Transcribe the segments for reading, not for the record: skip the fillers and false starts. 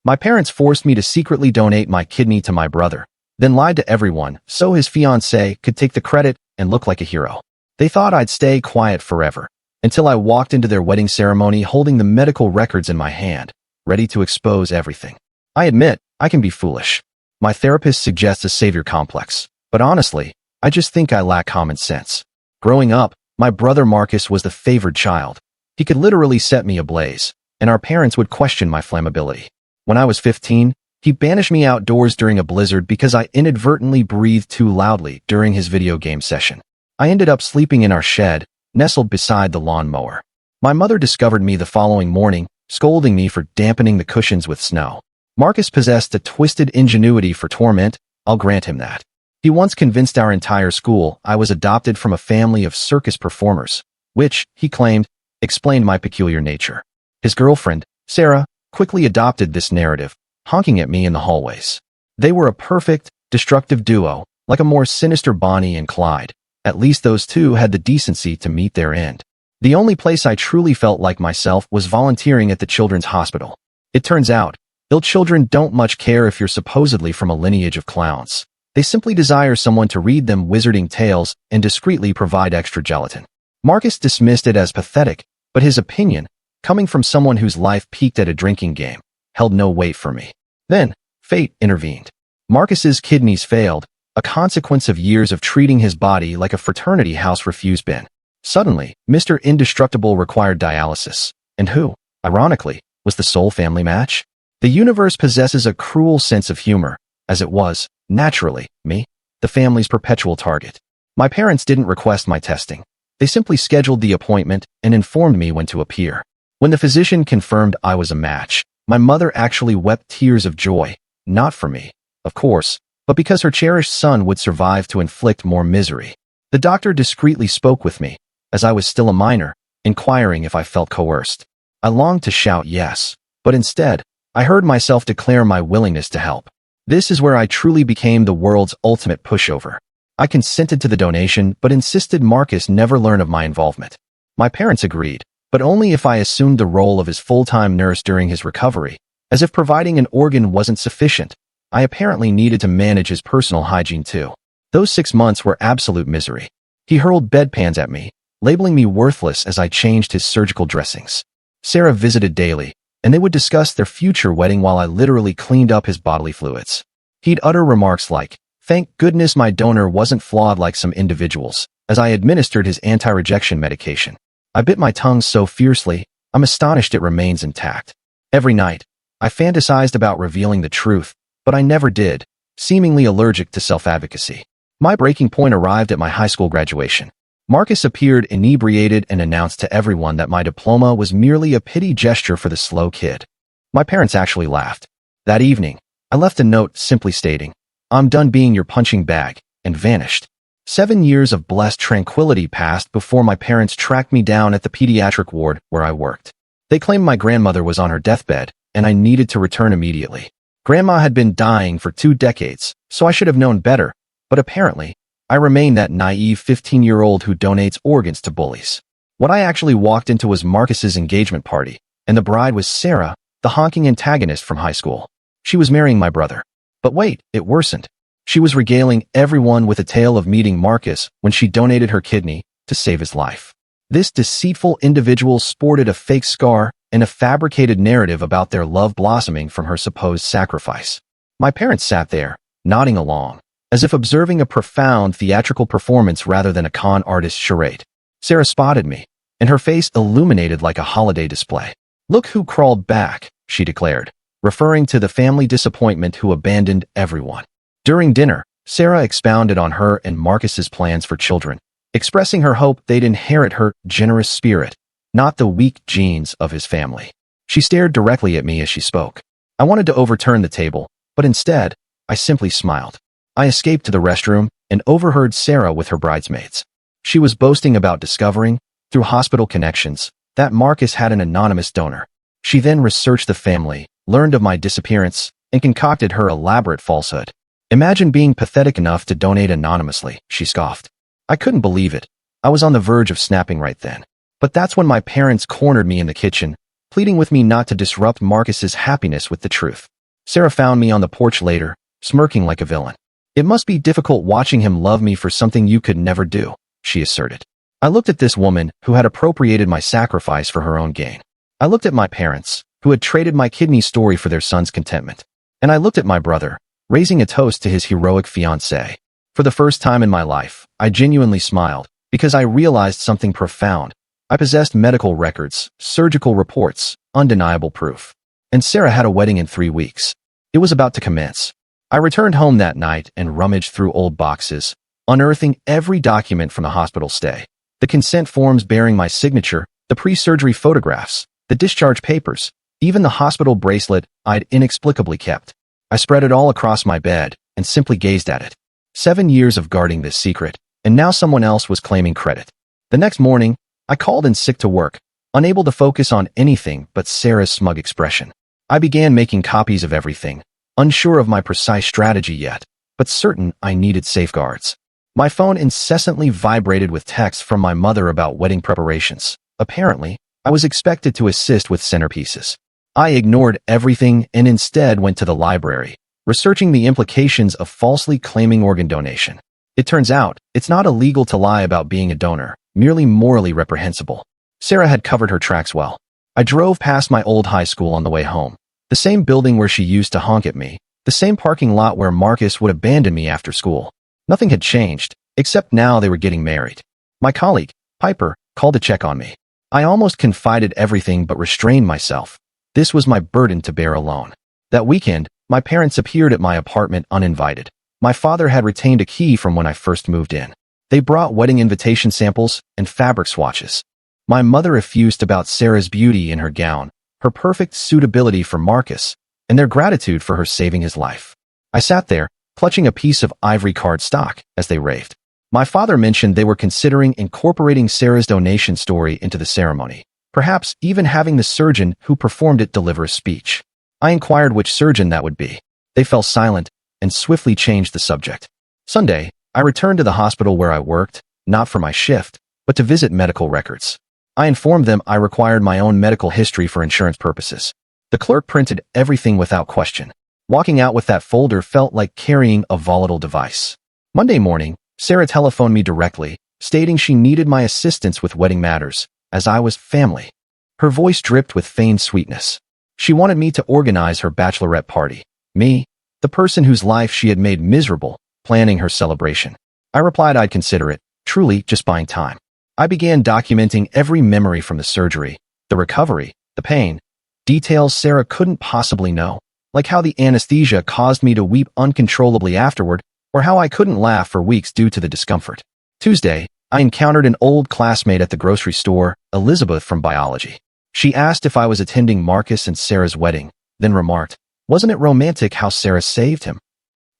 My parents forced me to secretly donate my kidney to my brother, then lied to everyone so his fiancée could take the credit and look like a hero. They thought I'd stay quiet forever, until I walked into their wedding ceremony holding the medical records in my hand, ready to expose everything. I admit, I can be foolish. My therapist suggests a savior complex, but honestly, I just think I lack common sense. Growing up, my brother Marcus was the favored child. He could literally set me ablaze, and our parents would question my flammability. When I was 15, he banished me outdoors during a blizzard because I inadvertently breathed too loudly during his video game session. I ended up sleeping in our shed, nestled beside the lawnmower. My mother discovered me the following morning, scolding me for dampening the cushions with snow. Marcus possessed a twisted ingenuity for torment, I'll grant him that. He once convinced our entire school I was adopted from a family of circus performers, which, he claimed, explained my peculiar nature. His girlfriend, Sarah, quickly adopted this narrative, honking at me in the hallways. They were a perfect, destructive duo, like a more sinister Bonnie and Clyde. At least those two had the decency to meet their end. The only place I truly felt like myself was volunteering at the children's hospital. It turns out, ill children don't much care if you're supposedly from a lineage of clowns. They simply desire someone to read them wizarding tales and discreetly provide extra gelatin. Marcus dismissed it as pathetic, but his opinion, coming from someone whose life peaked at a drinking game, held no weight for me. Then, fate intervened. Marcus's kidneys failed, a consequence of years of treating his body like a fraternity house refuse bin. Suddenly, Mr. Indestructible required dialysis, and who, ironically, was the sole family match? The universe possesses a cruel sense of humor, as it was, naturally, me, the family's perpetual target. My parents didn't request my testing. They simply scheduled the appointment and informed me when to appear. When the physician confirmed I was a match, my mother actually wept tears of joy, not for me, of course, but because her cherished son would survive to inflict more misery. The doctor discreetly spoke with me, as I was still a minor, inquiring if I felt coerced. I longed to shout yes, but instead, I heard myself declare my willingness to help. This is where I truly became the world's ultimate pushover. I consented to the donation but insisted Marcus never learn of my involvement. My parents agreed, but only if I assumed the role of his full-time nurse during his recovery, as if providing an organ wasn't sufficient. I apparently needed to manage his personal hygiene too. Those 6 months were absolute misery. He hurled bedpans at me, labeling me worthless as I changed his surgical dressings. Sarah visited daily, and they would discuss their future wedding while I literally cleaned up his bodily fluids. He'd utter remarks like, "Thank goodness my donor wasn't flawed like some individuals," as I administered his anti-rejection medication. I bit my tongue so fiercely, I'm astonished it remains intact. Every night, I fantasized about revealing the truth, but I never did, seemingly allergic to self-advocacy. My breaking point arrived at my high school graduation. Marcus appeared inebriated and announced to everyone that my diploma was merely a pity gesture for the slow kid. My parents actually laughed. That evening, I left a note simply stating, "I'm done being your punching bag," and vanished. 7 years of blessed tranquility passed before my parents tracked me down at the pediatric ward where I worked. They claimed my grandmother was on her deathbed, and I needed to return immediately. Grandma had been dying for 2 decades, so I should have known better, but apparently, I remained that naive 15-year-old who donates organs to bullies. What I actually walked into was Marcus's engagement party, and the bride was Sarah, the honking antagonist from high school. She was marrying my brother. But wait, it worsened. She was regaling everyone with a tale of meeting Marcus when she donated her kidney to save his life. This deceitful individual sported a fake scar and a fabricated narrative about their love blossoming from her supposed sacrifice. My parents sat there, nodding along, as if observing a profound theatrical performance rather than a con artist's charade. Sarah spotted me, and her face illuminated like a holiday display. "Look who crawled back," she declared, referring to the family disappointment who abandoned everyone. During dinner, Sarah expounded on her and Marcus's plans for children, expressing her hope they'd inherit her generous spirit, not the weak genes of his family. She stared directly at me as she spoke. I wanted to overturn the table, but instead, I simply smiled. I escaped to the restroom and overheard Sarah with her bridesmaids. She was boasting about discovering, through hospital connections, that Marcus had an anonymous donor. She then researched the family, learned of my disappearance, and concocted her elaborate falsehood. "Imagine being pathetic enough to donate anonymously," she scoffed. I couldn't believe it. I was on the verge of snapping right then. But that's when my parents cornered me in the kitchen, pleading with me not to disrupt Marcus's happiness with the truth. Sarah found me on the porch later, smirking like a villain. "It must be difficult watching him love me for something you could never do," she asserted. I looked at this woman who had appropriated my sacrifice for her own gain. I looked at my parents, who had traded my kidney story for their son's contentment. And I looked at my brother, raising a toast to his heroic fiancée. For the first time in my life, I genuinely smiled, because I realized something profound. I possessed medical records, surgical reports, undeniable proof. And Sarah had a wedding in 3 weeks. It was about to commence. I returned home that night and rummaged through old boxes, unearthing every document from the hospital stay. The consent forms bearing my signature, the pre-surgery photographs, the discharge papers, even the hospital bracelet I'd inexplicably kept. I spread it all across my bed and simply gazed at it. 7 years of guarding this secret, and now someone else was claiming credit. The next morning, I called in sick to work, unable to focus on anything but Sarah's smug expression. I began making copies of everything, unsure of my precise strategy yet, but certain I needed safeguards. My phone incessantly vibrated with texts from my mother about wedding preparations. Apparently, I was expected to assist with centerpieces. I ignored everything and instead went to the library, researching the implications of falsely claiming organ donation. It turns out, it's not illegal to lie about being a donor, merely morally reprehensible. Sarah had covered her tracks well. I drove past my old high school on the way home. The same building where she used to honk at me, the same parking lot where Marcus would abandon me after school. Nothing had changed, except now they were getting married. My colleague, Piper, called to check on me. I almost confided everything but restrained myself. This was my burden to bear alone. That weekend, my parents appeared at my apartment uninvited. My father had retained a key from when I first moved in. They brought wedding invitation samples and fabric swatches. My mother effused about Sarah's beauty in her gown, her perfect suitability for Marcus, and their gratitude for her saving his life. I sat there, clutching a piece of ivory cardstock, as they raved. My father mentioned they were considering incorporating Sarah's donation story into the ceremony, perhaps even having the surgeon who performed it deliver a speech. I inquired which surgeon that would be. They fell silent and swiftly changed the subject. Sunday, I returned to the hospital where I worked, not for my shift, but to visit medical records. I informed them I required my own medical history for insurance purposes. The clerk printed everything without question. Walking out with that folder felt like carrying a volatile device. Monday morning, Sarah telephoned me directly, stating she needed my assistance with wedding matters, as I was family. Her voice dripped with feigned sweetness. She wanted me to organize her bachelorette party. Me, the person whose life she had made miserable, planning her celebration. I replied I'd consider it, truly just buying time. I began documenting every memory from the surgery, the recovery, the pain, details Sarah couldn't possibly know, like how the anesthesia caused me to weep uncontrollably afterward, or how I couldn't laugh for weeks due to the discomfort. Tuesday, I encountered an old classmate at the grocery store, Elizabeth from biology. She asked if I was attending Marcus and Sarah's wedding, then remarked, "Wasn't it romantic how Sarah saved him?"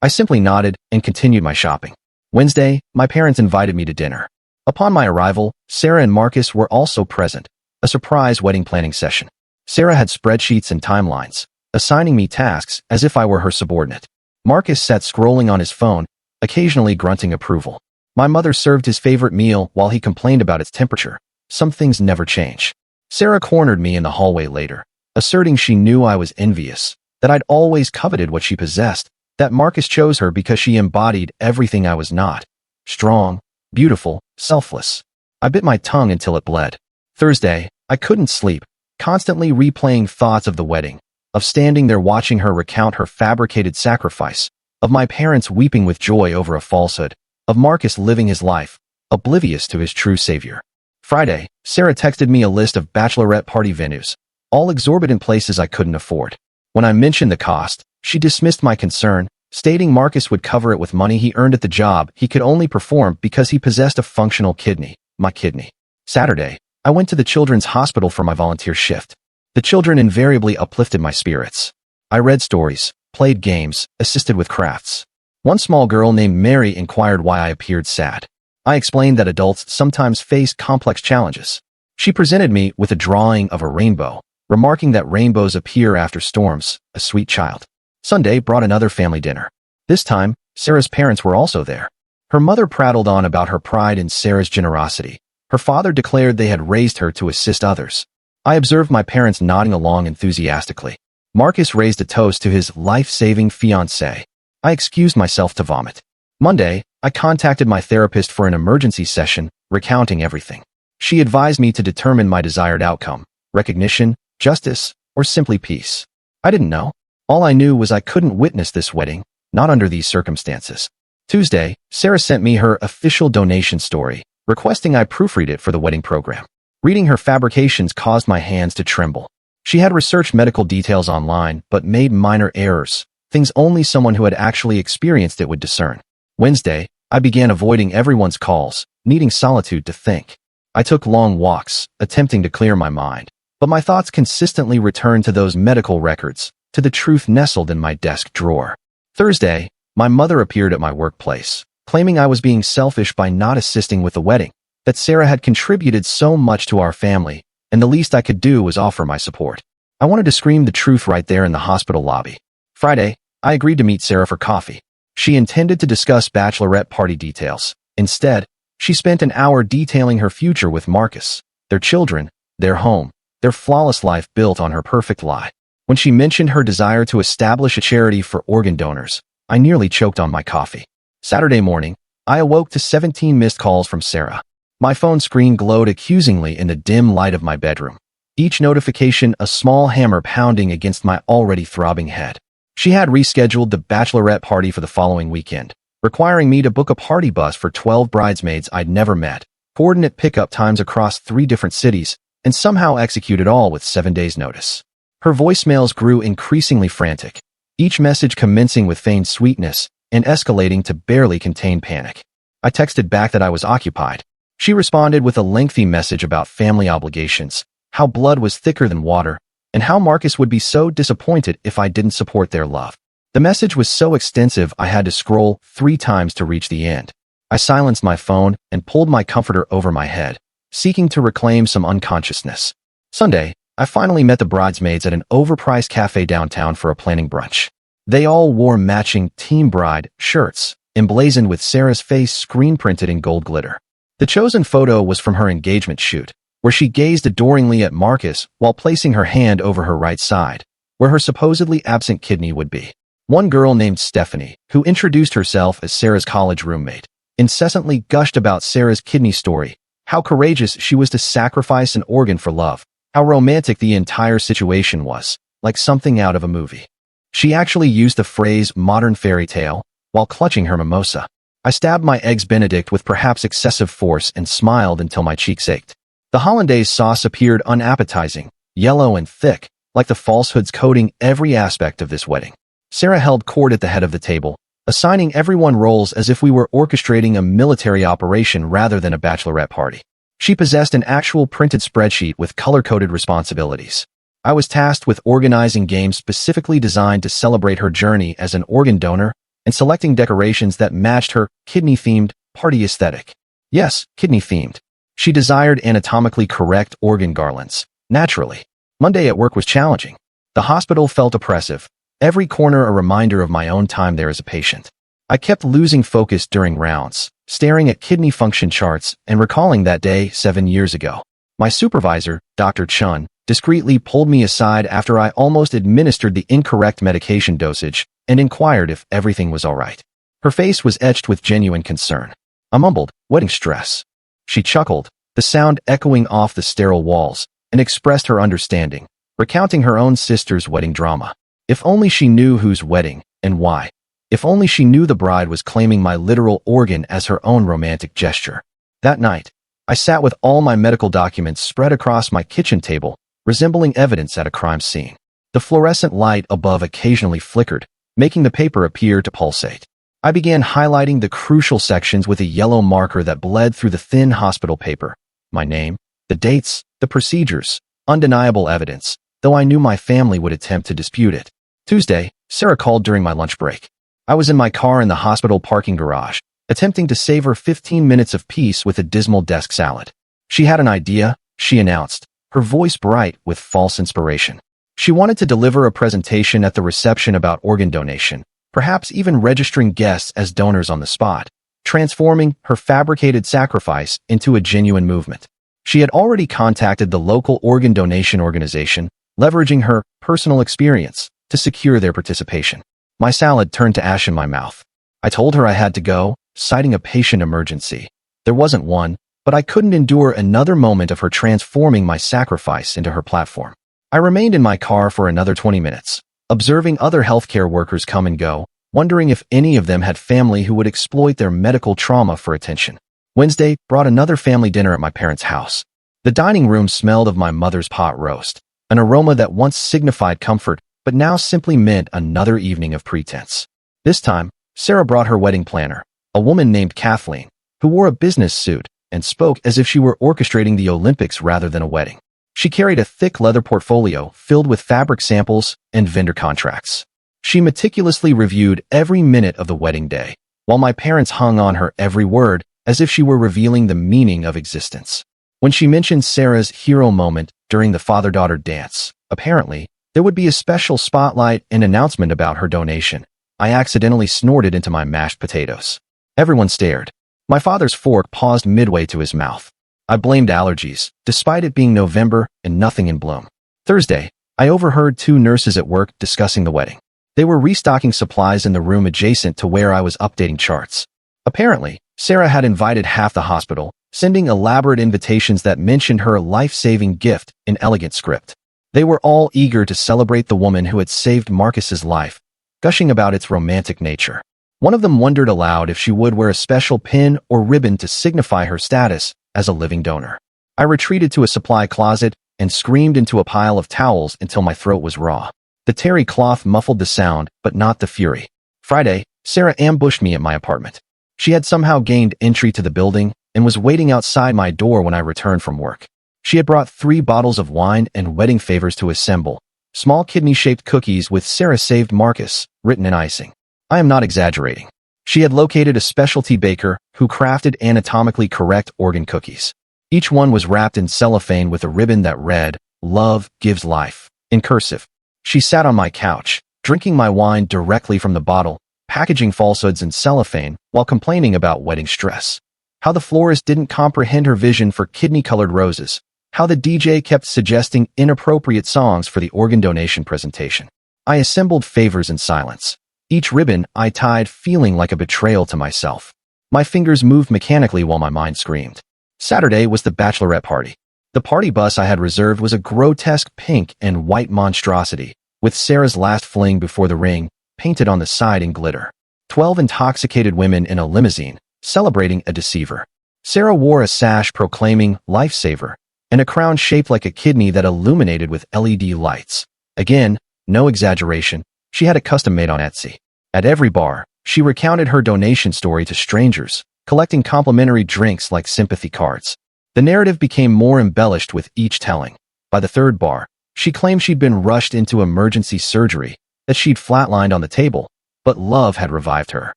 I simply nodded and continued my shopping. Wednesday, my parents invited me to dinner. Upon my arrival, Sarah and Marcus were also present, a surprise wedding planning session. Sarah had spreadsheets and timelines, assigning me tasks as if I were her subordinate. Marcus sat scrolling on his phone, occasionally grunting approval. My mother served his favorite meal while he complained about its temperature. Some things never change. Sarah cornered me in the hallway later, asserting she knew I was envious, that I'd always coveted what she possessed, that Marcus chose her because she embodied everything I was not. Strong, beautiful, selfless. I bit my tongue until it bled. Thursday, I couldn't sleep, constantly replaying thoughts of the wedding, of standing there watching her recount her fabricated sacrifice, of my parents weeping with joy over a falsehood, of Marcus living his life, oblivious to his true savior. Friday, Sarah texted me a list of bachelorette party venues, all exorbitant places I couldn't afford. When I mentioned the cost, she dismissed my concern, stating Marcus would cover it with money he earned at the job he could only perform because he possessed a functional kidney, my kidney. Saturday, I went to the children's hospital for my volunteer shift. The children invariably uplifted my spirits. I read stories, played games, assisted with crafts. One small girl named Mary inquired why I appeared sad. I explained that adults sometimes face complex challenges. She presented me with a drawing of a rainbow, remarking that rainbows appear after storms, a sweet child. Sunday brought another family dinner. This time, Sarah's parents were also there. Her mother prattled on about her pride in Sarah's generosity. Her father declared they had raised her to assist others. I observed my parents nodding along enthusiastically. Marcus raised a toast to his life-saving fiancée. I excused myself to vomit. Monday, I contacted my therapist for an emergency session, recounting everything. She advised me to determine my desired outcome: recognition, justice, or simply peace. I didn't know. All I knew was I couldn't witness this wedding, not under these circumstances. Tuesday, Sarah sent me her official donation story, requesting I proofread it for the wedding program. Reading her fabrications caused my hands to tremble. She had researched medical details online, but made minor errors, things only someone who had actually experienced it would discern. Wednesday, I began avoiding everyone's calls, needing solitude to think. I took long walks, attempting to clear my mind, but my thoughts consistently returned to those medical records, to the truth nestled in my desk drawer. Thursday, my mother appeared at my workplace, claiming I was being selfish by not assisting with the wedding, that Sarah had contributed so much to our family, and the least I could do was offer my support. I wanted to scream the truth right there in the hospital lobby. Friday, I agreed to meet Sarah for coffee. She intended to discuss bachelorette party details. Instead, she spent an hour detailing her future with Marcus, their children, their home, their flawless life built on her perfect lie. When she mentioned her desire to establish a charity for organ donors, I nearly choked on my coffee. Saturday morning, I awoke to 17 missed calls from Sarah. My phone screen glowed accusingly in the dim light of my bedroom, each notification a small hammer pounding against my already throbbing head. She had rescheduled the bachelorette party for the following weekend, requiring me to book a party bus for 12 bridesmaids I'd never met, coordinate pickup times across 3 different cities, and somehow execute it all with 7 days' notice. Her voicemails grew increasingly frantic, each message commencing with feigned sweetness and escalating to barely contained panic. I texted back that I was occupied. She responded with a lengthy message about family obligations, how blood was thicker than water, and how Marcus would be so disappointed if I didn't support their love. The message was so extensive I had to scroll 3 times to reach the end. I silenced my phone and pulled my comforter over my head, seeking to reclaim some unconsciousness. Sunday, I finally met the bridesmaids at an overpriced cafe downtown for a planning brunch. They all wore matching Team Bride shirts, emblazoned with Sarah's face screen-printed in gold glitter. The chosen photo was from her engagement shoot, where she gazed adoringly at Marcus while placing her hand over her right side, where her supposedly absent kidney would be. One girl named Stephanie, who introduced herself as Sarah's college roommate, incessantly gushed about Sarah's kidney story, how courageous she was to sacrifice an organ for love, how romantic the entire situation was, like something out of a movie. She actually used the phrase modern fairy tale while clutching her mimosa. I stabbed my eggs Benedict with perhaps excessive force and smiled until my cheeks ached. The hollandaise sauce appeared unappetizing, yellow and thick, like the falsehoods coating every aspect of this wedding. Sarah held court at the head of the table, assigning everyone roles as if we were orchestrating a military operation rather than a bachelorette party. She possessed an actual printed spreadsheet with color-coded responsibilities. I was tasked with organizing games specifically designed to celebrate her journey as an organ donor and selecting decorations that matched her kidney-themed party aesthetic. Yes, kidney-themed. She desired anatomically correct organ garlands, naturally. Monday at work was challenging. The hospital felt oppressive, every corner a reminder of my own time there as a patient. I kept losing focus during rounds, staring at kidney function charts and recalling that day 7 years ago. My supervisor, Dr. Chun, discreetly pulled me aside after I almost administered the incorrect medication dosage and inquired if everything was all right. Her face was etched with genuine concern. I mumbled, "Wedding stress." She chuckled, the sound echoing off the sterile walls, and expressed her understanding, recounting her own sister's wedding drama. If only she knew whose wedding, and why. If only she knew the bride was claiming my literal organ as her own romantic gesture. That night, I sat with all my medical documents spread across my kitchen table, resembling evidence at a crime scene. The fluorescent light above occasionally flickered, making the paper appear to pulsate. I began highlighting the crucial sections with a yellow marker that bled through the thin hospital paper. My name, the dates, the procedures, undeniable evidence, though I knew my family would attempt to dispute it. Tuesday, Sarah called during my lunch break. I was in my car in the hospital parking garage, attempting to savor 15 minutes of peace with a dismal desk salad. She had an idea, she announced, her voice bright with false inspiration. She wanted to deliver a presentation at the reception about organ donation, perhaps even registering guests as donors on the spot, transforming her fabricated sacrifice into a genuine movement. She had already contacted the local organ donation organization, leveraging her personal experience to secure their participation. My salad turned to ash in my mouth. I told her I had to go, citing a patient emergency. There wasn't one, but I couldn't endure another moment of her transforming my sacrifice into her platform. I remained in my car for another 20 minutes, observing other healthcare workers come and go, wondering if any of them had family who would exploit their medical trauma for attention. Wednesday brought another family dinner at my parents' house. The dining room smelled of my mother's pot roast, an aroma that once signified comfort, but now simply meant another evening of pretense. This time, Sarah brought her wedding planner, a woman named Kathleen, who wore a business suit and spoke as if she were orchestrating the Olympics rather than a wedding. She carried a thick leather portfolio filled with fabric samples and vendor contracts. She meticulously reviewed every minute of the wedding day, while my parents hung on her every word as if she were revealing the meaning of existence. When she mentioned Sarah's hero moment during the father-daughter dance, apparently, there would be a special spotlight and announcement about her donation. I accidentally snorted into my mashed potatoes. Everyone stared. My father's fork paused midway to his mouth. I blamed allergies, despite it being November and nothing in bloom. Thursday, I overheard two nurses at work discussing the wedding. They were restocking supplies in the room adjacent to where I was updating charts. Apparently, Sarah had invited half the hospital, sending elaborate invitations that mentioned her life-saving gift in elegant script. They were all eager to celebrate the woman who had saved Marcus's life, gushing about its romantic nature. One of them wondered aloud if she would wear a special pin or ribbon to signify her status as a living donor. I retreated to a supply closet and screamed into a pile of towels until my throat was raw. The terry cloth muffled the sound, but not the fury. Friday, Sarah ambushed me at my apartment. She had somehow gained entry to the building and was waiting outside my door when I returned from work. She had brought 3 bottles of wine and wedding favors to assemble, small kidney-shaped cookies with "Sarah saved Marcus" written in icing. I am not exaggerating. She had located a specialty baker who crafted anatomically correct organ cookies. Each one was wrapped in cellophane with a ribbon that read, "Love gives life," in cursive. She sat on my couch, drinking my wine directly from the bottle, packaging falsehoods in cellophane while complaining about wedding stress. How the florist didn't comprehend her vision for kidney-colored roses. How the DJ kept suggesting inappropriate songs for the organ donation presentation. I assembled favors in silence. Each ribbon I tied feeling like a betrayal to myself. My fingers moved mechanically while my mind screamed. Saturday was the bachelorette party. The party bus I had reserved was a grotesque pink and white monstrosity, with Sarah's last fling before the ring painted on the side in glitter. 12 intoxicated women in a limousine, celebrating a deceiver. Sarah wore a sash proclaiming "Lifesaver," and a crown shaped like a kidney that illuminated with LED lights. Again, no exaggeration, she had it custom made on Etsy. At every bar, she recounted her donation story to strangers, collecting complimentary drinks like sympathy cards. The narrative became more embellished with each telling. By the 3rd bar, she claimed she'd been rushed into emergency surgery, that she'd flatlined on the table, but love had revived her.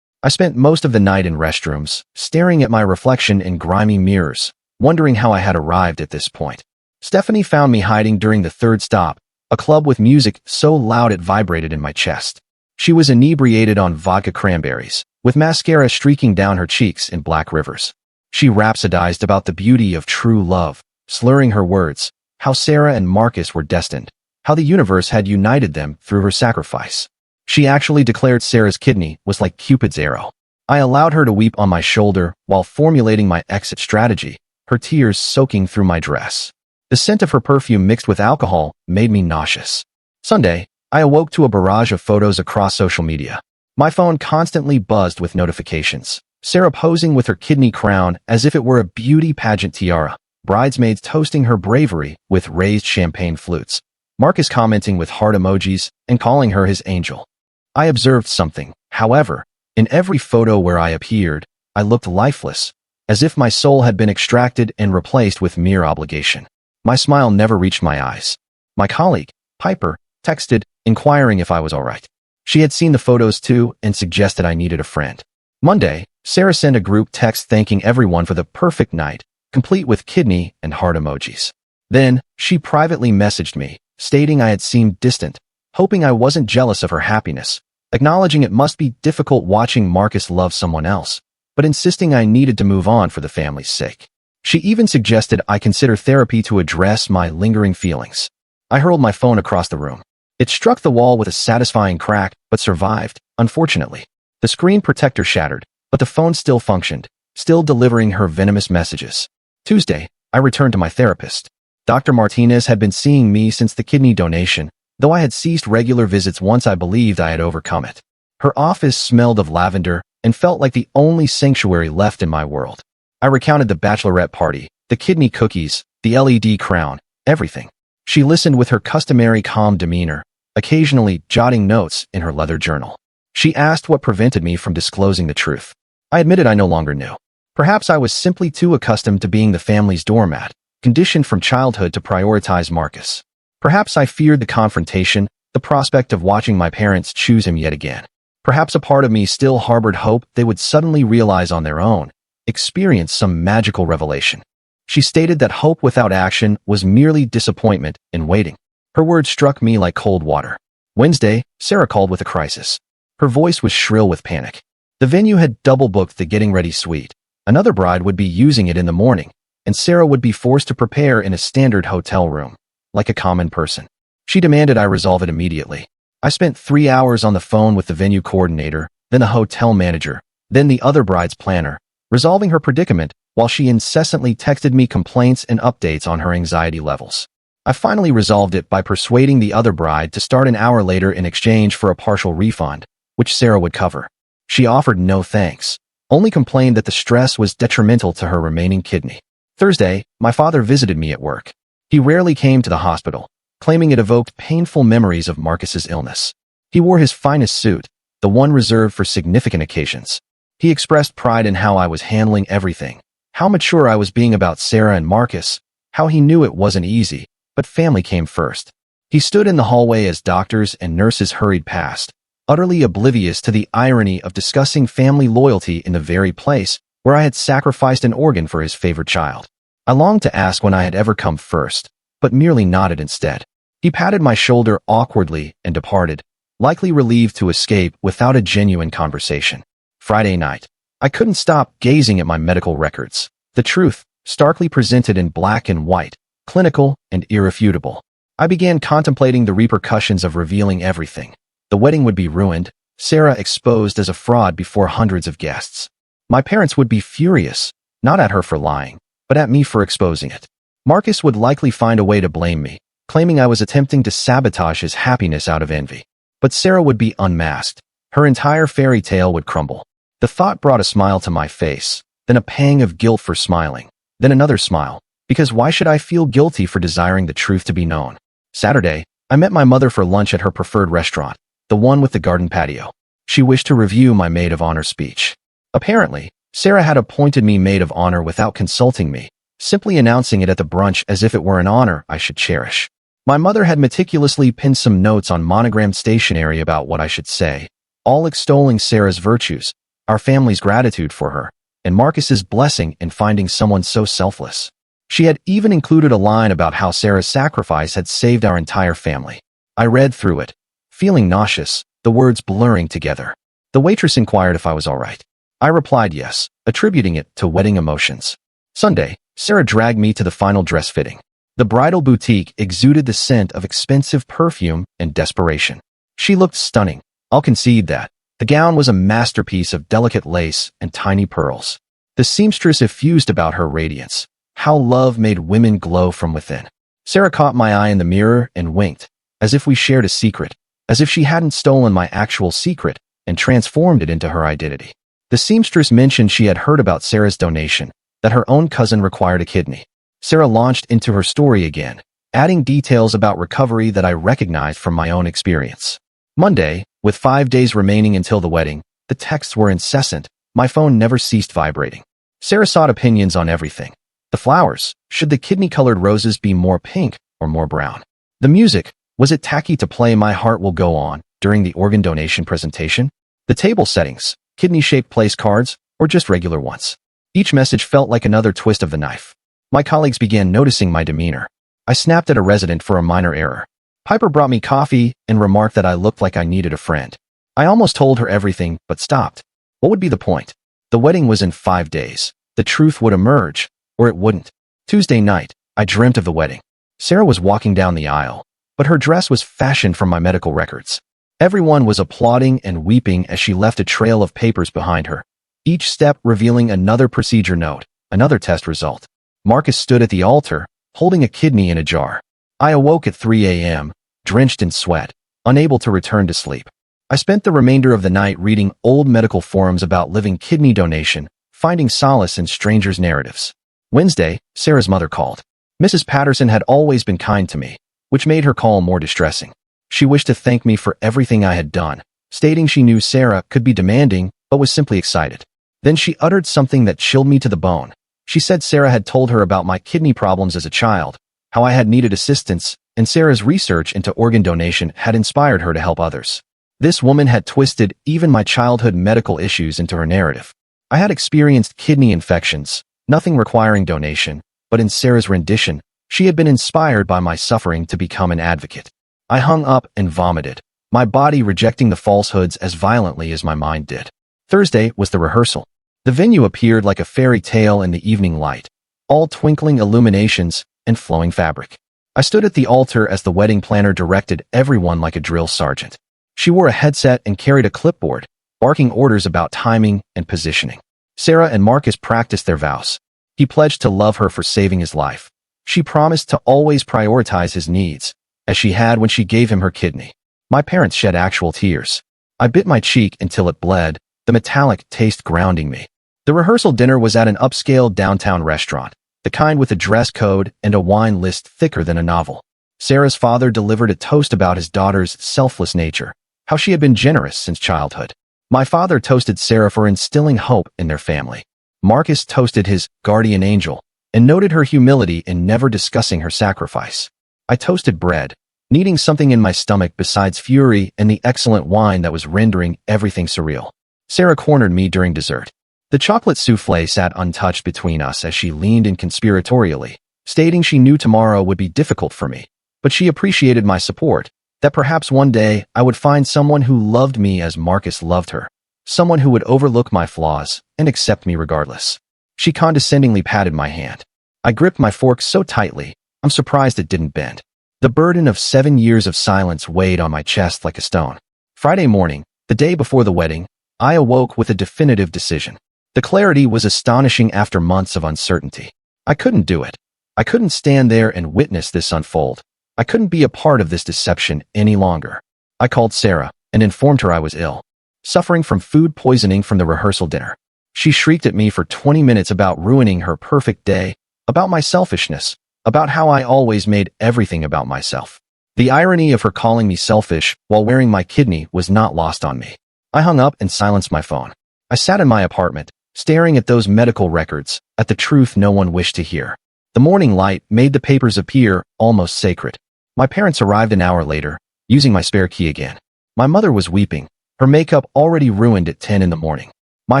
I spent most of the night in restrooms, staring at my reflection in grimy mirrors, wondering how I had arrived at this point. Stephanie found me hiding during the 3rd stop, a club with music so loud it vibrated in my chest. She was inebriated on vodka cranberries, with mascara streaking down her cheeks in black rivers. She rhapsodized about the beauty of true love, slurring her words, how Sarah and Marcus were destined, how the universe had united them through her sacrifice. She actually declared Sarah's kidney was like Cupid's arrow. I allowed her to weep on my shoulder while formulating my exit strategy, her tears soaking through my dress. The scent of her perfume mixed with alcohol made me nauseous. Sunday, I awoke to a barrage of photos across social media. My phone constantly buzzed with notifications. Sarah posing with her kidney crown as if it were a beauty pageant tiara, bridesmaids toasting her bravery with raised champagne flutes, Marcus commenting with heart emojis and calling her his angel. I observed something, however. In every photo where I appeared, I looked lifeless, as if my soul had been extracted and replaced with mere obligation. My smile never reached my eyes. My colleague, Piper, texted, inquiring if I was all right. She had seen the photos too and suggested I needed a friend. Monday, Sarah sent a group text thanking everyone for the perfect night, complete with kidney and heart emojis. Then, she privately messaged me, stating I had seemed distant, hoping I wasn't jealous of her happiness, acknowledging it must be difficult watching Marcus love someone else, but insisting I needed to move on for the family's sake. She even suggested I consider therapy to address my lingering feelings. I hurled my phone across the room. It struck the wall with a satisfying crack, but survived, unfortunately. The screen protector shattered, but the phone still functioned, still delivering her venomous messages. Tuesday, I returned to my therapist. Dr. Martinez had been seeing me since the kidney donation, though I had ceased regular visits once I believed I had overcome it. Her office smelled of lavender and felt like the only sanctuary left in my world. I recounted the bachelorette party, the kidney cookies, the LED crown, everything. She listened with her customary calm demeanor, occasionally jotting notes in her leather journal. She asked what prevented me from disclosing the truth. I admitted I no longer knew. Perhaps I was simply too accustomed to being the family's doormat, conditioned from childhood to prioritize Marcus. Perhaps I feared the confrontation, the prospect of watching my parents choose him yet again. Perhaps a part of me still harbored hope they would suddenly realize on their own, experience some magical revelation. She stated that hope without action was merely disappointment in waiting. Her words struck me like cold water. Wednesday, Sarah called with a crisis. Her voice was shrill with panic. The venue had double-booked the getting ready suite. Another bride would be using it in the morning, and Sarah would be forced to prepare in a standard hotel room, like a common person. She demanded I resolve it immediately. I spent 3 hours on the phone with the venue coordinator, then the hotel manager, then the other bride's planner, resolving her predicament while she incessantly texted me complaints and updates on her anxiety levels. I finally resolved it by persuading the other bride to start an hour later in exchange for a partial refund, which Sarah would cover. She offered no thanks, only complained that the stress was detrimental to her remaining kidney. Thursday, my father visited me at work. He rarely came to the hospital, claiming it evoked painful memories of Marcus's illness. He wore his finest suit, the one reserved for significant occasions. He expressed pride in how I was handling everything, how mature I was being about Sarah and Marcus, how he knew it wasn't easy, but family came first. He stood in the hallway as doctors and nurses hurried past, utterly oblivious to the irony of discussing family loyalty in the very place where I had sacrificed an organ for his favorite child. I longed to ask when I had ever come first, but merely nodded instead. He patted my shoulder awkwardly and departed, likely relieved to escape without a genuine conversation. Friday night. I couldn't stop gazing at my medical records. The truth, starkly presented in black and white, clinical and irrefutable. I began contemplating the repercussions of revealing everything. The wedding would be ruined, Sarah exposed as a fraud before hundreds of guests. My parents would be furious, not at her for lying, but at me for exposing it. Marcus would likely find a way to blame me, claiming I was attempting to sabotage his happiness out of envy. But Sarah would be unmasked. Her entire fairy tale would crumble. The thought brought a smile to my face, then a pang of guilt for smiling, then another smile, because why should I feel guilty for desiring the truth to be known? Saturday, I met my mother for lunch at her preferred restaurant, the one with the garden patio. She wished to review my maid of honor speech. Apparently, Sarah had appointed me maid of honor without consulting me, simply announcing it at the brunch as if it were an honor I should cherish. My mother had meticulously pinned some notes on monogrammed stationery about what I should say, all extolling Sarah's virtues, our family's gratitude for her, and Marcus's blessing in finding someone so selfless. She had even included a line about how Sarah's sacrifice had saved our entire family. I read through it, feeling nauseous, the words blurring together. The waitress inquired if I was all right. I replied yes, attributing it to wedding emotions. Sunday, Sarah dragged me to the final dress fitting. The bridal boutique exuded the scent of expensive perfume and desperation. She looked stunning, I'll concede that. The gown was a masterpiece of delicate lace and tiny pearls. The seamstress effused about her radiance. How love made women glow from within. Sarah caught my eye in the mirror and winked, as if we shared a secret, as if she hadn't stolen my actual secret and transformed it into her identity. The seamstress mentioned she had heard about Sarah's donation, that her own cousin required a kidney. Sarah launched into her story again, adding details about recovery that I recognized from my own experience. Monday, with 5 days remaining until the wedding, the texts were incessant. My phone never ceased vibrating. Sarah sought opinions on everything. The flowers, should the kidney-colored roses be more pink or more brown? The music, was it tacky to play My Heart Will Go On during the organ donation presentation? The table settings, kidney-shaped place cards, or just regular ones? Each message felt like another twist of the knife. My colleagues began noticing my demeanor. I snapped at a resident for a minor error. Piper brought me coffee and remarked that I looked like I needed a friend. I almost told her everything, but stopped. What would be the point? The wedding was in 5 days. The truth would emerge, or it wouldn't. Tuesday night, I dreamt of the wedding. Sarah was walking down the aisle, but her dress was fashioned from my medical records. Everyone was applauding and weeping as she left a trail of papers behind her, each step revealing another procedure note, another test result. Marcus stood at the altar, holding a kidney in a jar. I awoke at 3 a.m., drenched in sweat, unable to return to sleep. I spent the remainder of the night reading old medical forums about living kidney donation, finding solace in strangers' narratives. Wednesday, Sarah's mother called. Mrs. Patterson had always been kind to me, which made her call more distressing. She wished to thank me for everything I had done, stating she knew Sarah could be demanding, but was simply excited. Then she uttered something that chilled me to the bone. She said Sarah had told her about my kidney problems as a child, how I had needed assistance, and Sarah's research into organ donation had inspired her to help others. This woman had twisted even my childhood medical issues into her narrative. I had experienced kidney infections, nothing requiring donation, but in Sarah's rendition, she had been inspired by my suffering to become an advocate. I hung up and vomited, my body rejecting the falsehoods as violently as my mind did. Thursday was the rehearsal. The venue appeared like a fairy tale in the evening light, all twinkling illuminations and flowing fabric. I stood at the altar as the wedding planner directed everyone like a drill sergeant. She wore a headset and carried a clipboard, barking orders about timing and positioning. Sarah and Marcus practiced their vows. He pledged to love her for saving his life. She promised to always prioritize his needs, as she had when she gave him her kidney. My parents shed actual tears. I bit my cheek until it bled, the metallic taste grounding me. The rehearsal dinner was at an upscale downtown restaurant, the kind with a dress code and a wine list thicker than a novel. Sarah's father delivered a toast about his daughter's selfless nature, how she had been generous since childhood. My father toasted Sarah for instilling hope in their family. Marcus toasted his guardian angel and noted her humility in never discussing her sacrifice. I toasted bread, needing something in my stomach besides fury and the excellent wine that was rendering everything surreal. Sarah cornered me during dessert. The chocolate souffle sat untouched between us as she leaned in conspiratorially, stating she knew tomorrow would be difficult for me, but she appreciated my support, that perhaps one day I would find someone who loved me as Marcus loved her, someone who would overlook my flaws and accept me regardless. She condescendingly patted my hand. I gripped my fork so tightly, I'm surprised it didn't bend. The burden of 7 years of silence weighed on my chest like a stone. Friday morning, the day before the wedding, I awoke with a definitive decision. The clarity was astonishing after months of uncertainty. I couldn't do it. I couldn't stand there and witness this unfold. I couldn't be a part of this deception any longer. I called Sarah and informed her I was ill, suffering from food poisoning from the rehearsal dinner. She shrieked at me for 20 minutes about ruining her perfect day, about my selfishness, about how I always made everything about myself. The irony of her calling me selfish while wearing my kidney was not lost on me. I hung up and silenced my phone. I sat in my apartment, staring at those medical records, at the truth no one wished to hear. The morning light made the papers appear almost sacred. My parents arrived an hour later, using my spare key again. My mother was weeping, her makeup already ruined at 10 in the morning. My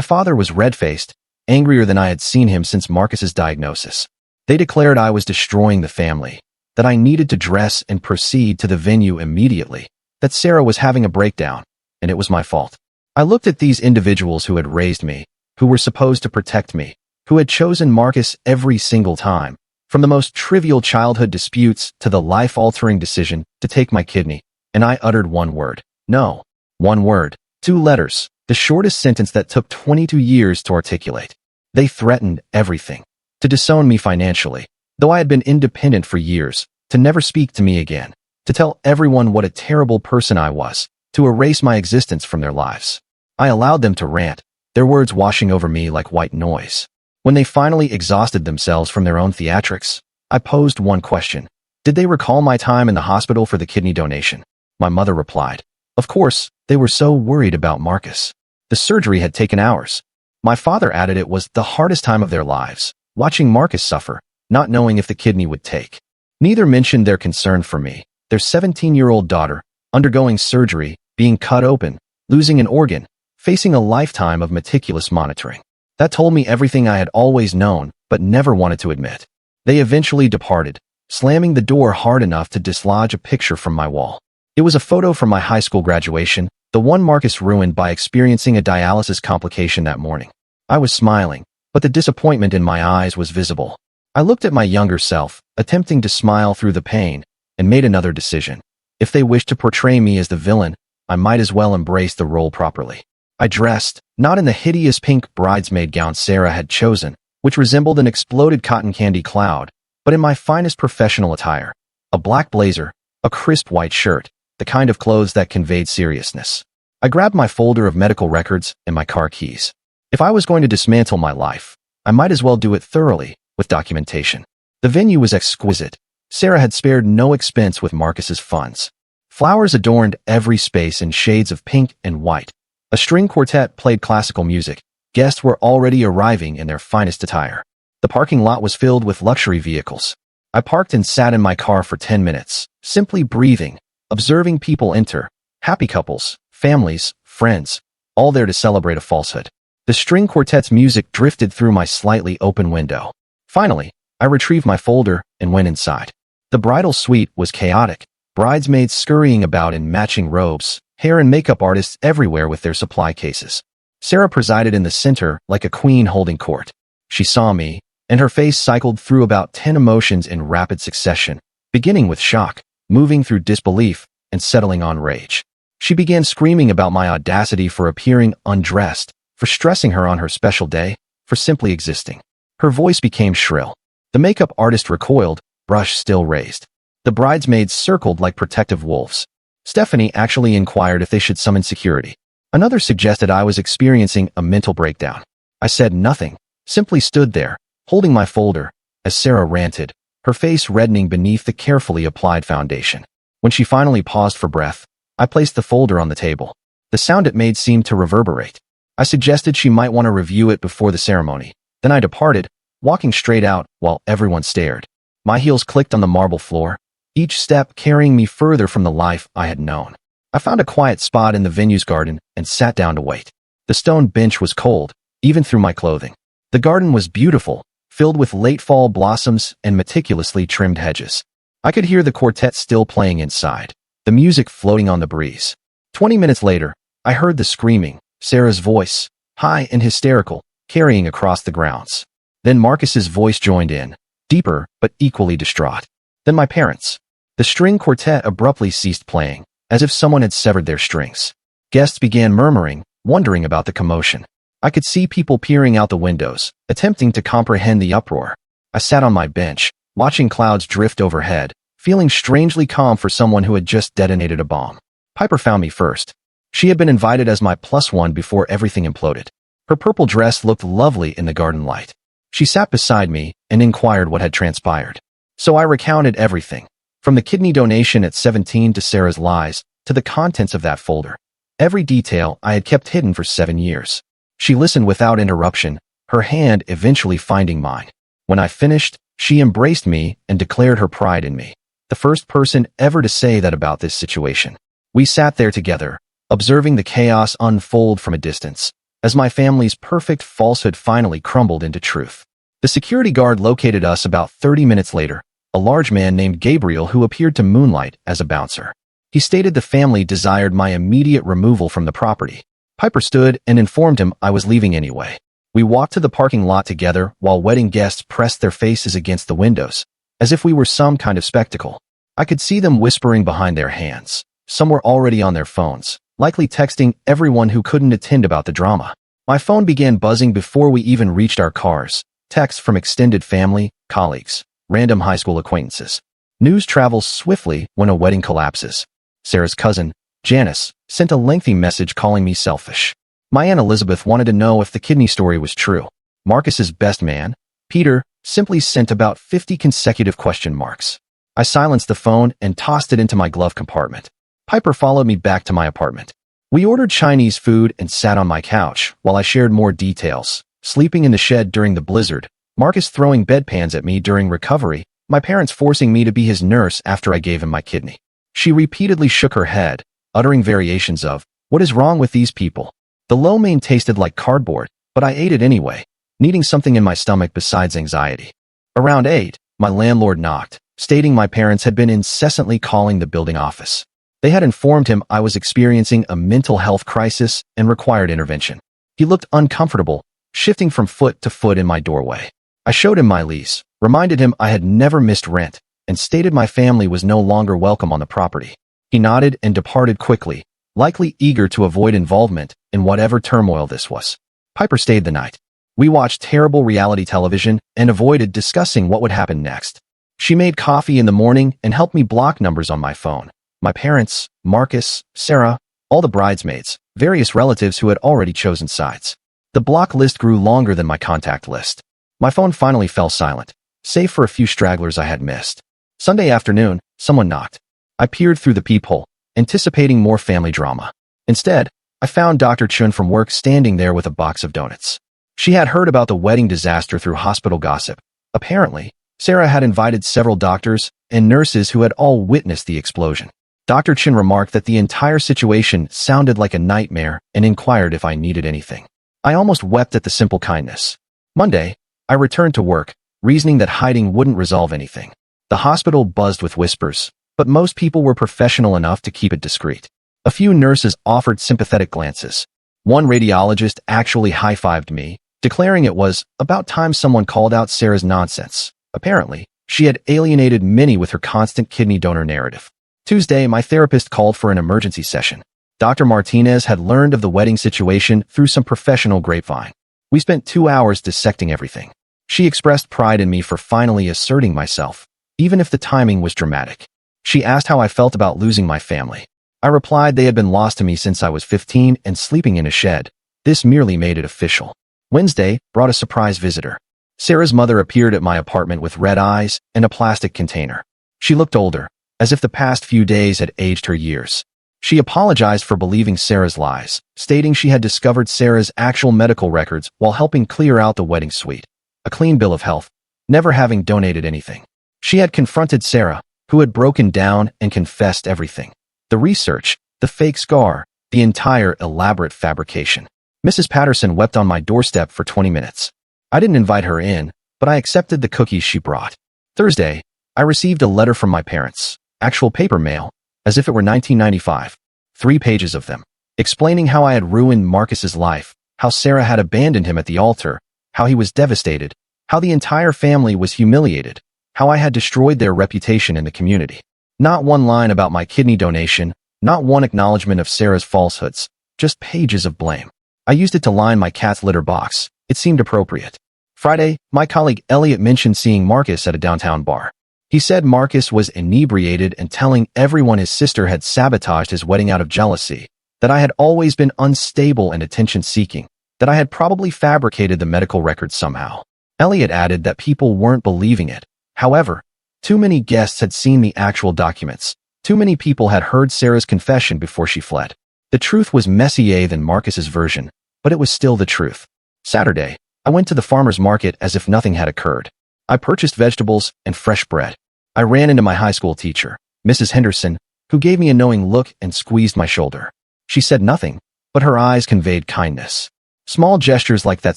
father was red-faced, angrier than I had seen him since Marcus's diagnosis. They declared I was destroying the family, that I needed to dress and proceed to the venue immediately, that Sarah was having a breakdown, and it was my fault. I looked at these individuals who had raised me, who were supposed to protect me, who had chosen Marcus every single time, from the most trivial childhood disputes to the life-altering decision to take my kidney, and I uttered one word. No. One word. 2 letters. The shortest sentence that took 22 years to articulate. They threatened everything. To disown me financially, though I had been independent for years, to never speak to me again, to tell everyone what a terrible person I was, to erase my existence from their lives. I allowed them to rant, their words washing over me like white noise. When they finally exhausted themselves from their own theatrics, I posed one question. Did they recall my time in the hospital for the kidney donation? My mother replied, of course, they were so worried about Marcus. The surgery had taken hours. My father added it was the hardest time of their lives, watching Marcus suffer, not knowing if the kidney would take. Neither mentioned their concern for me, their 17-year-old daughter, undergoing surgery, being cut open, losing an organ, facing a lifetime of meticulous monitoring. That told me everything I had always known, but never wanted to admit. They eventually departed, slamming the door hard enough to dislodge a picture from my wall. It was a photo from my high school graduation, the one Marcus ruined by experiencing a dialysis complication that morning. I was smiling, but the disappointment in my eyes was visible. I looked at my younger self, attempting to smile through the pain, and made another decision. If they wished to portray me as the villain, I might as well embrace the role properly. I dressed, not in the hideous pink bridesmaid gown Sarah had chosen, which resembled an exploded cotton candy cloud, but in my finest professional attire. A black blazer, a crisp white shirt, the kind of clothes that conveyed seriousness. I grabbed my folder of medical records and my car keys. If I was going to dismantle my life, I might as well do it thoroughly, with documentation. The venue was exquisite. Sarah had spared no expense with Marcus's funds. Flowers adorned every space in shades of pink and white. A string quartet played classical music. Guests were already arriving in their finest attire. The parking lot was filled with luxury vehicles. I parked and sat in my car for 10 minutes, simply breathing, observing people enter, happy couples, families, friends, all there to celebrate a falsehood. The string quartet's music drifted through my slightly open window. Finally, I retrieved my folder and went inside. The bridal suite was chaotic, bridesmaids scurrying about in matching robes, hair and makeup artists everywhere with their supply cases. Sarah presided in the center like a queen holding court. She saw me, and her face cycled through about 10 emotions in rapid succession, beginning with shock, moving through disbelief, and settling on rage. She began screaming about my audacity for appearing undressed, for stressing her on her special day, for simply existing. Her voice became shrill. The makeup artist recoiled, brush still raised. The bridesmaids circled like protective wolves. Stephanie actually inquired if they should summon security. Another suggested I was experiencing a mental breakdown. I said nothing, simply stood there, holding my folder, as Sarah ranted, her face reddening beneath the carefully applied foundation. When she finally paused for breath, I placed the folder on the table. The sound it made seemed to reverberate. I suggested she might want to review it before the ceremony. Then I departed, walking straight out while everyone stared. My heels clicked on the marble floor, each step carrying me further from the life I had known. I found a quiet spot in the venue's garden and sat down to wait. The stone bench was cold, even through my clothing. The garden was beautiful, filled with late fall blossoms and meticulously trimmed hedges. I could hear the quartet still playing inside, the music floating on the breeze. 20 minutes later, I heard the screaming, Sarah's voice, high and hysterical, carrying across the grounds. Then Marcus's voice joined in, deeper but equally distraught. Then my parents. The string quartet abruptly ceased playing, as if someone had severed their strings. Guests began murmuring, wondering about the commotion. I could see people peering out the windows, attempting to comprehend the uproar. I sat on my bench, watching clouds drift overhead, feeling strangely calm for someone who had just detonated a bomb. Piper found me first. She had been invited as my +1 before everything imploded. Her purple dress looked lovely in the garden light. She sat beside me and inquired what had transpired. So I recounted everything, from the kidney donation at 17 to Sarah's lies, to the contents of that folder. Every detail I had kept hidden for 7 years. She listened without interruption, her hand eventually finding mine. When I finished, she embraced me and declared her pride in me. The first person ever to say that about this situation. We sat there together, observing the chaos unfold from a distance, as my family's perfect falsehood finally crumbled into truth. The security guard located us about 30 minutes later, a large man named Gabriel who appeared to moonlight as a bouncer. He stated the family desired my immediate removal from the property. Piper stood and informed him I was leaving anyway. We walked to the parking lot together while wedding guests pressed their faces against the windows, as if we were some kind of spectacle. I could see them whispering behind their hands. Some were already on their phones, likely texting everyone who couldn't attend about the drama. My phone began buzzing before we even reached our cars. Texts from extended family, colleagues, random high school acquaintances. News travels swiftly when a wedding collapses. Sarah's cousin, Janice, sent a lengthy message calling me selfish. My Aunt Elizabeth wanted to know if the kidney story was true. Marcus's best man, Peter, simply sent about 50 consecutive question marks. I silenced the phone and tossed it into my glove compartment. Piper followed me back to my apartment. We ordered Chinese food and sat on my couch while I shared more details. Sleeping in the shed during the blizzard, Marcus throwing bedpans at me during recovery, my parents forcing me to be his nurse after I gave him my kidney. She repeatedly shook her head, uttering variations of, "What is wrong with these people?" The lo mein tasted like cardboard, but I ate it anyway, needing something in my stomach besides anxiety. Around 8, my landlord knocked, stating my parents had been incessantly calling the building office. They had informed him I was experiencing a mental health crisis and required intervention. He looked uncomfortable, shifting from foot to foot in my doorway. I showed him my lease, reminded him I had never missed rent, and stated my family was no longer welcome on the property. He nodded and departed quickly, likely eager to avoid involvement in whatever turmoil this was. Piper stayed the night. We watched terrible reality television and avoided discussing what would happen next. She made coffee in the morning and helped me block numbers on my phone. My parents, Marcus, Sarah, all the bridesmaids, various relatives who had already chosen sides. The block list grew longer than my contact list. My phone finally fell silent, save for a few stragglers I had missed. Sunday afternoon, someone knocked. I peered through the peephole, anticipating more family drama. Instead, I found Dr. Chun from work standing there with a box of donuts. She had heard about the wedding disaster through hospital gossip. Apparently, Sarah had invited several doctors and nurses who had all witnessed the explosion. Dr. Chun remarked that the entire situation sounded like a nightmare and inquired if I needed anything. I almost wept at the simple kindness. Monday, I returned to work, reasoning that hiding wouldn't resolve anything. The hospital buzzed with whispers, but most people were professional enough to keep it discreet. A few nurses offered sympathetic glances. One radiologist actually high-fived me, declaring it was about time someone called out Sarah's nonsense. Apparently, she had alienated many with her constant kidney donor narrative. Tuesday, my therapist called for an emergency session. Dr. Martinez had learned of the wedding situation through some professional grapevine. We spent 2 hours dissecting everything. She expressed pride in me for finally asserting myself, even if the timing was dramatic. She asked how I felt about losing my family. I replied they had been lost to me since I was 15 and sleeping in a shed. This merely made it official. Wednesday brought a surprise visitor. Sarah's mother appeared at my apartment with red eyes and a plastic container. She looked older, as if the past few days had aged her years. She apologized for believing Sarah's lies, stating she had discovered Sarah's actual medical records while helping clear out the wedding suite. A clean bill of health, never having donated anything. She had confronted Sarah, who had broken down and confessed everything. The research, the fake scar, the entire elaborate fabrication. Mrs. Patterson wept on my doorstep for 20 minutes. I didn't invite her in, but I accepted the cookies she brought. Thursday, I received a letter from my parents, actual paper mail, as if it were 1995. 3 pages of them, explaining how I had ruined Marcus's life, how Sarah had abandoned him at the altar, how he was devastated, how the entire family was humiliated, how I had destroyed their reputation in the community. Not one line about my kidney donation, not one acknowledgement of Sarah's falsehoods, just pages of blame. I used it to line my cat's litter box. It seemed appropriate. Friday, my colleague Elliot mentioned seeing Marcus at a downtown bar. He said Marcus was inebriated and telling everyone his sister had sabotaged his wedding out of jealousy, that I had always been unstable and attention-seeking, that I had probably fabricated the medical records somehow. Elliot added that people weren't believing it. However, too many guests had seen the actual documents. Too many people had heard Sarah's confession before she fled. The truth was messier than Marcus's version, but it was still the truth. Saturday, I went to the farmer's market as if nothing had occurred. I purchased vegetables and fresh bread. I ran into my high school teacher, Mrs. Henderson, who gave me a knowing look and squeezed my shoulder. She said nothing, but her eyes conveyed kindness. Small gestures like that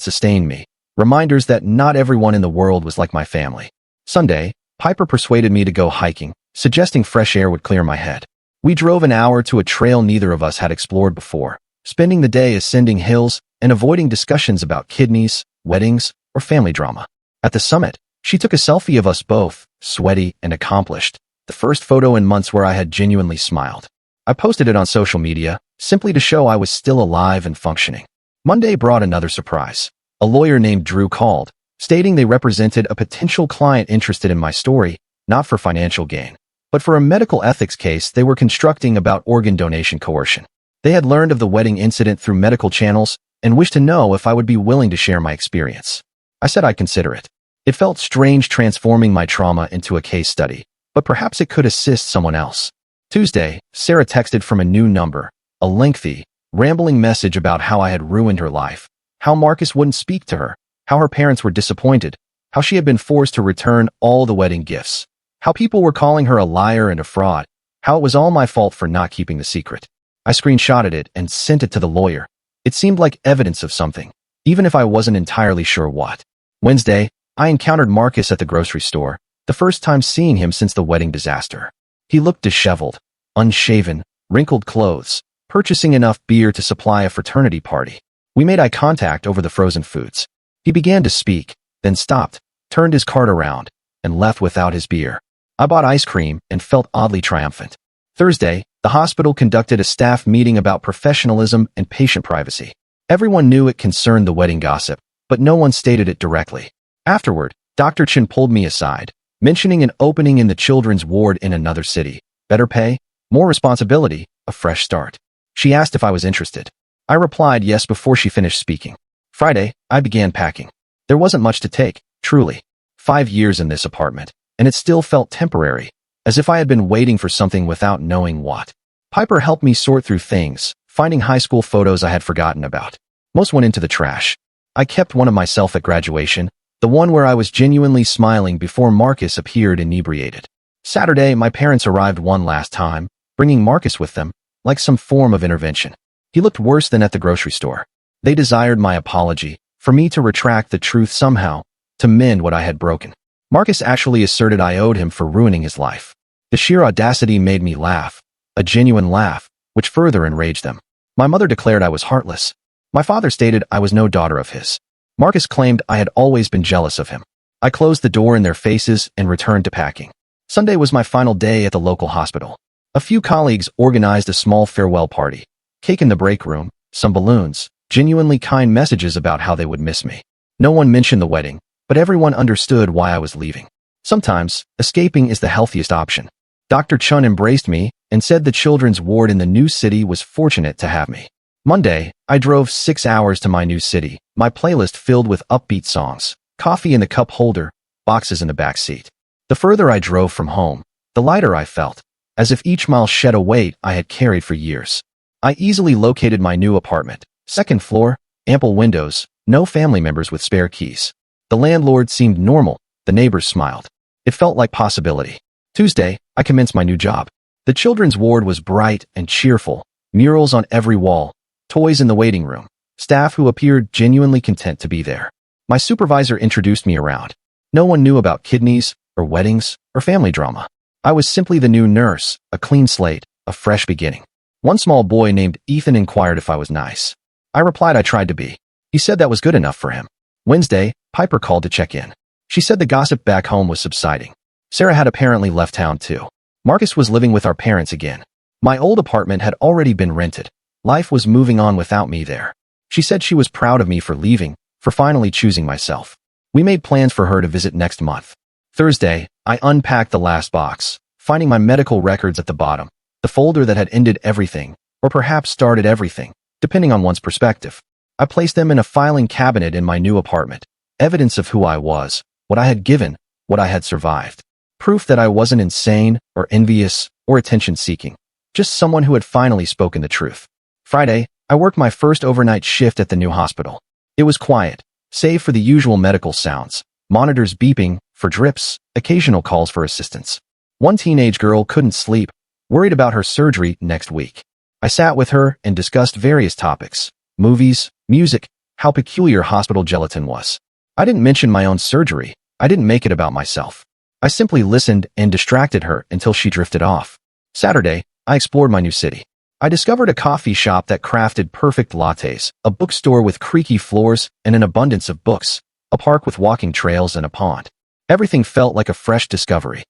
sustained me, reminders that not everyone in the world was like my family. Sunday, Piper persuaded me to go hiking, suggesting fresh air would clear my head. We drove an hour to a trail neither of us had explored before, spending the day ascending hills and avoiding discussions about kidneys, weddings, or family drama. At the summit, she took a selfie of us both, sweaty and accomplished, the first photo in months where I had genuinely smiled. I posted it on social media, simply to show I was still alive and functioning. Monday brought another surprise. A lawyer named Drew called, stating they represented a potential client interested in my story, not for financial gain, but for a medical ethics case they were constructing about organ donation coercion. They had learned of the wedding incident through medical channels and wished to know if I would be willing to share my experience. I said I'd consider it. It felt strange transforming my trauma into a case study, but perhaps it could assist someone else. Tuesday, Sarah texted from a new number, a lengthy, rambling message about how I had ruined her life, how Marcus wouldn't speak to her, how her parents were disappointed, how she had been forced to return all the wedding gifts, how people were calling her a liar and a fraud, how it was all my fault for not keeping the secret. I screenshotted it and sent it to the lawyer. It seemed like evidence of something, even if I wasn't entirely sure what. Wednesday, I encountered Marcus at the grocery store, the first time seeing him since the wedding disaster. He looked disheveled, unshaven, wrinkled clothes, purchasing enough beer to supply a fraternity party. We made eye contact over the frozen foods. He began to speak, then stopped, turned his cart around, and left without his beer. I bought ice cream and felt oddly triumphant. Thursday, the hospital conducted a staff meeting about professionalism and patient privacy. Everyone knew it concerned the wedding gossip, but no one stated it directly. Afterward, Dr. Chen pulled me aside, mentioning an opening in the children's ward in another city. Better pay, more responsibility, a fresh start. She asked if I was interested. I replied yes before she finished speaking. Friday, I began packing. There wasn't much to take, truly. 5 years in this apartment, and it still felt temporary, as if I had been waiting for something without knowing what. Piper helped me sort through things, finding high school photos I had forgotten about. Most went into the trash. I kept one of myself at graduation, the one where I was genuinely smiling before Marcus appeared inebriated. Saturday, my parents arrived one last time, bringing Marcus with them, like some form of intervention. He looked worse than at the grocery store. They desired my apology, for me to retract the truth somehow, to mend what I had broken. Marcus actually asserted I owed him for ruining his life. The sheer audacity made me laugh, a genuine laugh, which further enraged them. My mother declared I was heartless. My father stated I was no daughter of his. Marcus claimed I had always been jealous of him. I closed the door in their faces and returned to packing. Sunday was my final day at the local hospital. A few colleagues organized a small farewell party. Cake in the break room, some balloons, genuinely kind messages about how they would miss me. No one mentioned the wedding, but everyone understood why I was leaving. Sometimes, escaping is the healthiest option. Dr. Chun embraced me and said the children's ward in the new city was fortunate to have me. Monday, I drove 6 hours to my new city, my playlist filled with upbeat songs, coffee in the cup holder, boxes in the back seat. The further I drove from home, the lighter I felt, as if each mile shed a weight I had carried for years. I easily located my new apartment, second floor, ample windows, no family members with spare keys. The landlord seemed normal, the neighbors smiled. It felt like possibility. Tuesday, I commenced my new job. The children's ward was bright and cheerful, murals on every wall, toys in the waiting room, staff who appeared genuinely content to be there. My supervisor introduced me around. No one knew about kidneys, or weddings, or family drama. I was simply the new nurse, a clean slate, a fresh beginning. One small boy named Ethan inquired if I was nice. I replied I tried to be. He said that was good enough for him. Wednesday, Piper called to check in. She said the gossip back home was subsiding. Sarah had apparently left town too. Marcus was living with our parents again. My old apartment had already been rented. Life was moving on without me there. She said she was proud of me for leaving, for finally choosing myself. We made plans for her to visit next month. Thursday, I unpacked the last box, finding my medical records at the bottom, the folder that had ended everything, or perhaps started everything, depending on one's perspective. I placed them in a filing cabinet in my new apartment, evidence of who I was, what I had given, what I had survived. Proof that I wasn't insane, or envious, or attention-seeking, just someone who had finally spoken the truth. Friday, I worked my first overnight shift at the new hospital. It was quiet, save for the usual medical sounds, monitors beeping, for drips, occasional calls for assistance. One teenage girl couldn't sleep, worried about her surgery next week. I sat with her and discussed various topics, movies, music, how peculiar hospital gelatin was. I didn't mention my own surgery. I didn't make it about myself. I simply listened and distracted her until she drifted off. Saturday, I explored my new city. I discovered a coffee shop that crafted perfect lattes, a bookstore with creaky floors and an abundance of books, a park with walking trails and a pond. Everything felt like a fresh discovery.